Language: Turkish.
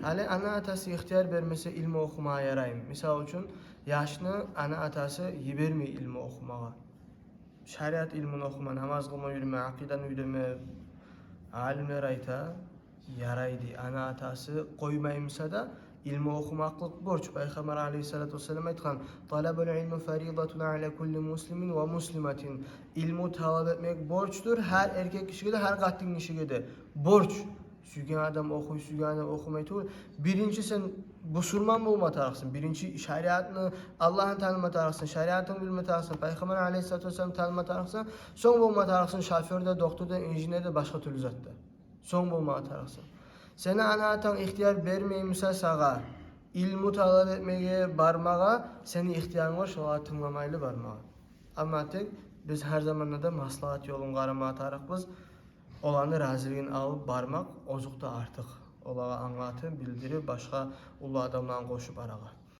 Hali ana atası ihtiyar vermese ilmi okumaya yarayım. Misal üçün yaşını ana atası yibermi ilmi okumaya. Şariat ilmini okuma, namaz kılma yürüme, akidan öyreme, alimler ayta yaraydı. Ana atası koymayımsa da ilmi okumaklık borç. Peygamber aleyhissalatu vesselam aytkan: "Talabul ilmi faridatun ala kulli muslimin ve muslimatin." İlmi talep etmek borçtur. Her erkek kişiye de, her kadın kişiye de borç. Sügen adam okuy, sügen adam okumayı tuğul. Birinci sen Müslüman olma tarafsın. Birinci şeriatını Allah'ın tanıma tarafsın. Şeriatını bilme tarafsın. Peygamber aleyhissalatu vesselam tanıma tarafsın. Son olma tarafsın. Şoförde, doktorda, injinerde, başka türlü zatta. Son olma tarafsın. Seni ana atan ihtiyar vermeyimse sağa, ilmi talep etmeye barmağa, seni ihtiyarın var, şoğa tınlamaylı barmağa. Ama tek biz her zaman da maslahat yolun qarama atarıq biz. Olanı razılığını alıp barmaq ozuqda artıq. Olağa anlatı, bildirib, başqa ulu adamla qoşub arağa.